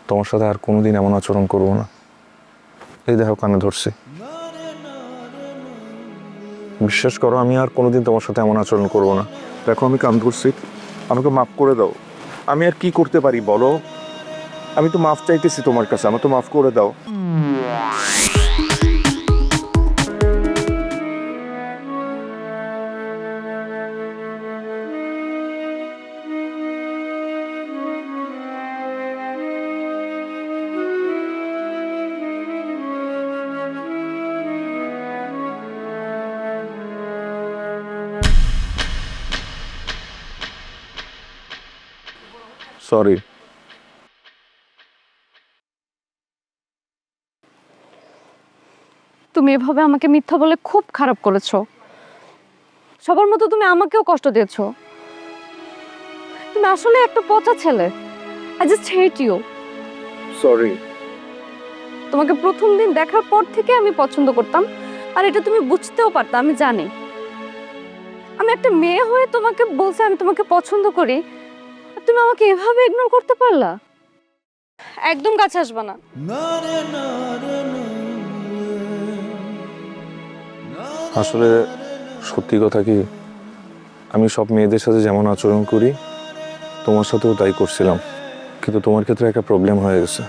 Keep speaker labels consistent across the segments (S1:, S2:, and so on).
S1: তোমার সাথে আর কোনোদিন এমন আচরণ করবো না। এই দেখো কানে ধরছি। বিশ্বাস করো, আমি আর কোনোদিন তোমার সাথে এমন আচরণ করবো না। দেখো আমি কান ধরছি, আমাকে মাফ করে দাও। আমি আর কি করতে পারি বলো? আমি তো মাফ চাইতেছি তোমার কাছে, আমার তো মাফ করে দাও। সরি।
S2: তুমি এভাবে আমাকে মিথ্যা বলে খুব খারাপ করেছো। সবার মতো তুমি আমাকেও কষ্ট দিয়েছো। তুমি আসলে একটা পচা ছেলে। I just hate you.
S1: Sorry.
S2: তোমাকে প্রথম দিন দেখার পর থেকে আমি পছন্দ করতাম, আর এটা তুমি বুঝতেও পারতা, আমি জানি। আমি একটা মেয়ে হয়ে তোমাকে বলছি আমি তোমাকে পছন্দ করি, আর তুমি আমাকে এভাবে ইগনোর করতে পারলা? একদম কাছে আসবা না।
S1: আসলে সত্যি কথা কি, আমি সব মেয়েদের সাথে যেমন আচরণ করি তোমার সাথেও তাই করছিলাম, কিন্তু তোমার ক্ষেত্রে একটা প্রবলেম হয়ে গেছে।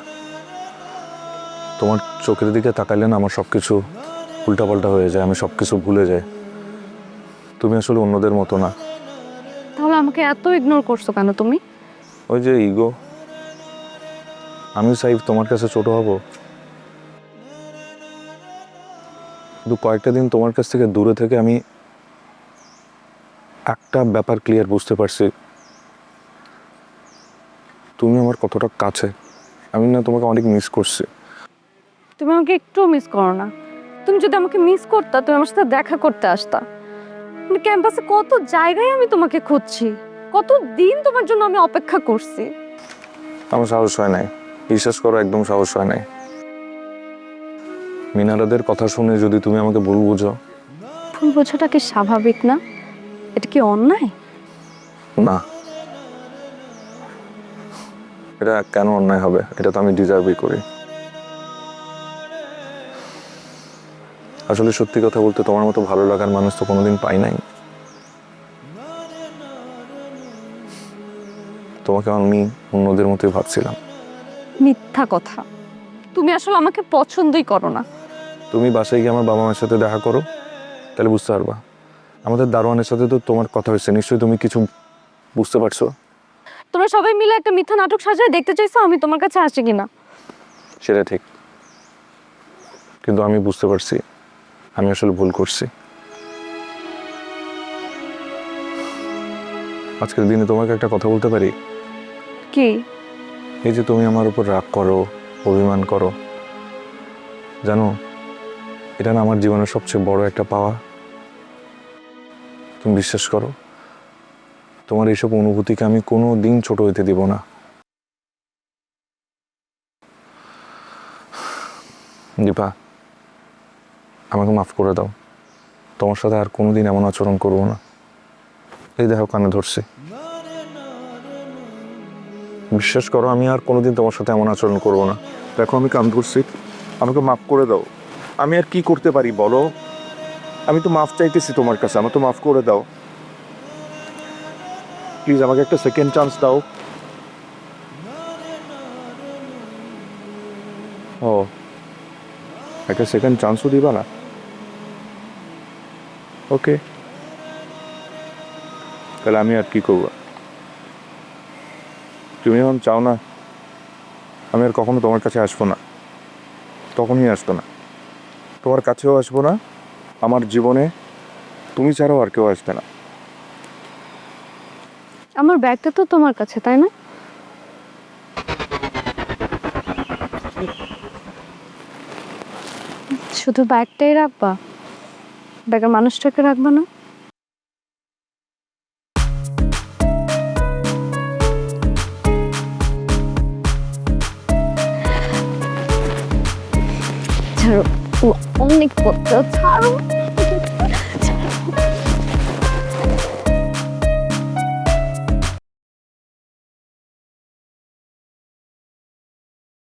S1: তোমার চোখের দিকে তাকাইলে না আমার সব কিছু উল্টাপাল্টা হয়ে যায়, আমি সব কিছু ভুলে যাই। তুমি আসলে অন্যদের মতো না।
S2: তাহলে আমাকে এত ইগনোর করছো কেন তুমি?
S1: ওই যে ইগো। আমি চাই তোমার কাছে ছোট হব, কিন্তু কয়েকটা দিন তোমার কাছ থেকে দূরে থেকে আমি একটা ব্যাপার ক্লিয়ার বুঝতে পারছি, তুমি আমার কতটা কাছে। আমি না তোমাকে অনেক মিস করছি।
S2: তুমি আমাকে একটু মিস করো না। তুমি যদি আমাকে মিস করতা তুমি আমার সাথে দেখা করতে আসতা। ক্যাম্পাসে কত জায়গায় আমি তোমাকে খুঁজছি, কত দিন তোমার জন্য আমি অপেক্ষা করছি।
S1: আমার সাহস হয় নাই, বিশ্বাস করো, একদম সাহস হয় নাই। মিনারাদের কথা শুনে যদি তুমি আমাকে ভুল বুঝো।
S2: ভুল বোঝাটা কি স্বাভাবিক না? এটা কি অন্যায়?
S1: না, এটা কেন অন্যায় হবে? এটা তো আমি ডিজার্ভই করি। আসলে সত্যি কথা বলতে তোমার মতো ভালো লাগার মানুষ তো কোনোদিন পাই নাই। তোমাকে আমি অন্যদের মতোই ভাবছিলাম।
S2: মিথ্যা কথা। তুমি আসলে আমাকে পছন্দই করো না।
S1: তুমি বাসায় গিয়ে আমার বাবা মায়ের সাথে দেখা করো, তাহলে বুঝতে পারবা। আমাদের দারোয়ানের সাথে তো তোমার কথা হয়েছে, নিশ্চয়ই তুমি কিছু বুঝতে পারছো।
S2: তোমরা সবাই মিলে একটা মিথ্যা নাটক সাজায় দেখতে চাইছো আমি তোমার কাছে আসি কিনা।
S1: সেটা ঠিক, কিন্তু আমি বুঝতে পারছি আমি আসলে ভুল করছি। আজকের দিনে তোমাকে একটা কথা বলতে পারি?
S2: কি?
S1: এই যে তুমি আমার উপর রাগ করো, অভিমান করো, জানো এটা না আমার জীবনের সবচেয়ে বড় একটা পাওয়া। তুমি বিশ্বাস করো, তোমার এইসব অনুভূতিকে আমি কোনো দিন ছোট হইতে দিব না। দীপা, আমাকে মাফ করে দাও। তোমার সাথে আর কোনোদিন এমন আচরণ করবো না। এই দেখো কানে ধরছি। বিশ্বাস করো, আমি আর কোনোদিন তোমার সাথে এমন আচরণ করবো না। দেখো আমি কান ধরছি, আমাকে মাফ করে দাও। আমি আর কি করতে পারি বলো? আমি তো মাফ চাইতেছি তোমার কাছে, আমার তো মাফ করে দাও। প্লিজ আমাকে একটা সেকেন্ড চান্স দাও। ও, একটা সেকেন্ড চান্সও দিবা না? ওকে, তাহলে আমি আর কি করবো? তুমি এখন চাও না আমি আর কখনো তোমার কাছে আসবো না, তখনই আসবো না, তোমার কাছেও আসবো না। আমার জীবনে তুমি ছাড়াও আর কেউ আসবে না।
S2: আমার ব্যাগটা তো তোমার কাছে, তাই না? শুধু ব্যাগটাই রাখবা? ব্যাগের মানুষটাকে রাখবা না? ছাড়ো, ও অনেক করতে, ছাড়ো।